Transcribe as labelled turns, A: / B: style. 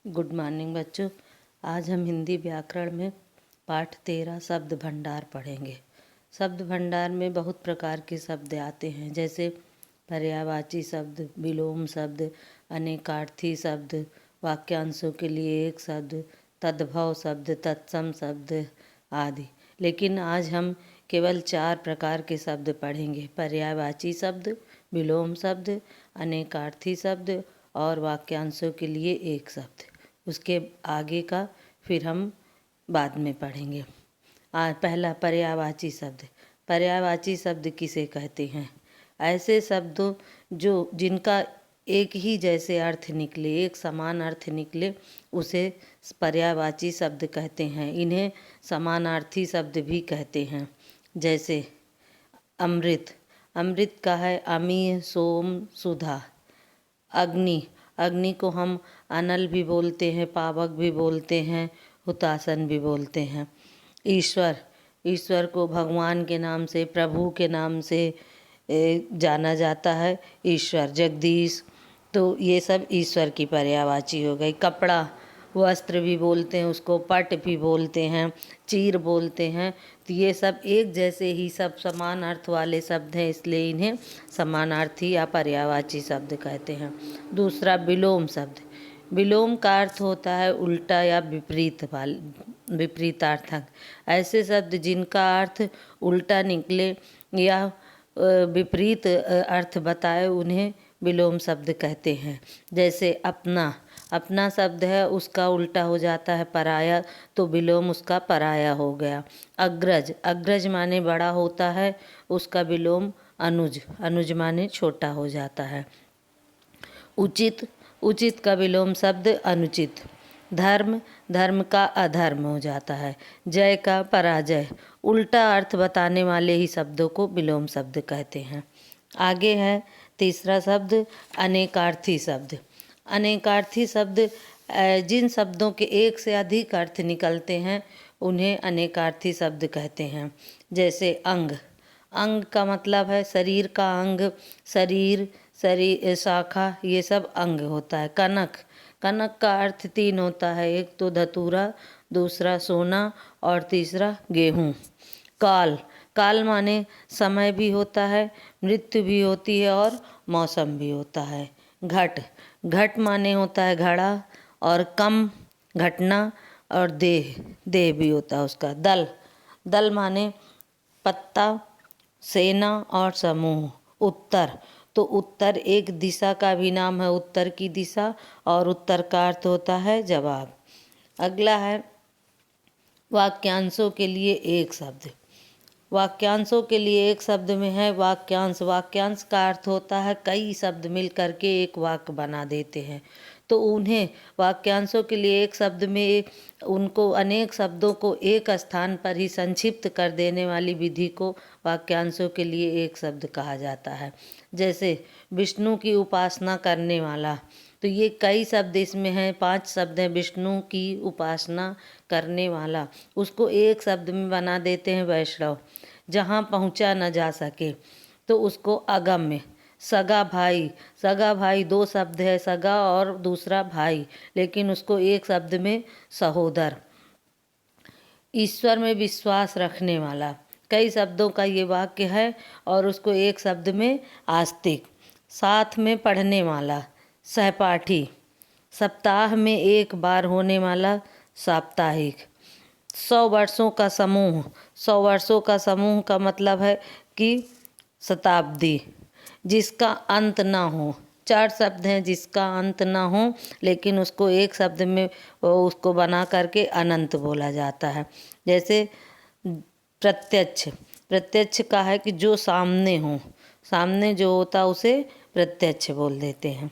A: Good morning बच्चों। आज हम हिंदी व्याकरण में पाठ 13 शब्द भंडार पढ़ेंगे। शब्द भंडार में बहुत प्रकार के शब्द आते हैं, जैसे पर्यायवाची शब्द, विलोम शब्द, अनेकार्थी शब्द, वाक्यांशों के लिए एक शब्द, तद्भव शब्द, तत्सम शब्द आदि। लेकिन आज हम केवल 4 प्रकार के शब्द पढ़ेंगे: पर्यायवाची शब्द, विलोम शब्द, अनेकार्थी शब्द और वाक्यांशों के लिए एक शब्द। उसके आगे का फिर हम बाद में पढ़ेंगे। पहला पर्यायवाची शब्द। पर्यायवाची शब्द किसे कहते हैं? ऐसे शब्दों जिनका एक ही जैसे अर्थ निकले, एक समान अर्थ निकले, उसे पर्यायवाची शब्द कहते हैं। इन्हें समानार्थी शब्द भी कहते हैं। जैसे अमृत, अमृत का है अमीय, सोम, सुधा। अग्नि, अग्नि को हम अनल भी बोलते हैं, पावक भी बोलते हैं, हुतासन भी बोलते हैं। ईश्वर, ईश्वर को भगवान के नाम से, प्रभु के नाम से जाना जाता है। ईश्वर, जगदीश, तो ये सब ईश्वर की पर्यायवाची हो गई। कपड़ा, वस्त्र भी बोलते हैं उसको, पट भी बोलते हैं, चीर बोलते हैं। तो ये सब एक जैसे ही सब समान अर्थ वाले शब्द हैं, इसलिए इन्हें समानार्थी या पर्यायवाची शब्द कहते हैं। दूसरा विलोम शब्द। विलोम का अर्थ होता है उल्टा या विपरीतार्थक। ऐसे शब्द जिनका अर्थ उल्टा निकले या विपरीत अर्थ बताए, उन्हें विलोम शब्द कहते हैं। जैसे अपना, अपना शब्द है, उसका उल्टा हो जाता है पराया, तो विलोम उसका पराया हो गया। अग्रज, अग्रज माने बड़ा होता है, उसका विलोम अनुज, अनुज माने छोटा हो जाता है। उचित, उचित का विलोम शब्द अनुचित। धर्म, धर्म का अधर्म हो जाता है। जय का पराजय। उल्टा अर्थ बताने वाले ही शब्दों को विलोम शब्द कहते हैं। आगे है तीसरा शब्द अनेकार्थी शब्द। अनेकार्थी शब्द जिन शब्दों के एक से अधिक अर्थ निकलते हैं, उन्हें अनेकार्थी शब्द कहते हैं। जैसे अंग, अंग का मतलब है शरीर का अंग, शरीर, शरीर, शाखा, ये सब अंग होता है। कनक, कनक का अर्थ 3 होता है, एक तो धतूरा, दूसरा सोना और तीसरा गेहूँ। काल, काल माने समय भी होता है, मृत्यु भी होती है और मौसम भी होता है। घट, घट माने होता है घड़ा और कम, घटना और देह, देह भी होता है उसका। दल, दल माने पत्ता, सेना और समूह। उत्तर, तो उत्तर एक दिशा का भी नाम है, उत्तर की दिशा, और उत्तर का अर्थ होता है जवाब। अगला है वाक्यांशों के लिए एक शब्द। वाक्यांशों के लिए एक शब्द में है वाक्यांश। वाक्यांश का अर्थ होता है कई शब्द मिल करके एक वाक्य बना देते हैं, तो उन्हें वाक्यांशों के लिए एक शब्द में उनको अनेक शब्दों को एक स्थान पर ही संक्षिप्त कर देने वाली विधि को वाक्यांशों के लिए एक शब्द कहा जाता है। जैसे विष्णु की उपासना करने वाला, तो ये कई शब्द इसमें हैं, 5 शब्द हैं। विष्णु की उपासना करने वाला, उसको एक शब्द में बना देते हैं वैष्णव। जहाँ पहुँचा न जा सके तो उसको अगम्य। सगा भाई, सगा भाई 2 शब्द है, सगा और दूसरा भाई, लेकिन उसको एक शब्द में सहोदर। ईश्वर में विश्वास रखने वाला, कई शब्दों का ये वाक्य है और उसको एक शब्द में आस्तिक। साथ में पढ़ने वाला, सहपाठी। सप्ताह में एक बार होने वाला, साप्ताहिक। 100 वर्षों का समूह, 100 वर्षों का समूह का मतलब है कि शताब्दी। जिसका अंत ना हो, 4 शब्द हैं जिसका अंत ना हो, लेकिन उसको एक शब्द में उसको बना करके अनंत बोला जाता है। जैसे प्रत्यक्ष, प्रत्यक्ष का है कि जो सामने हो, सामने जो होता उसे प्रत्यक्ष बोल देते हैं।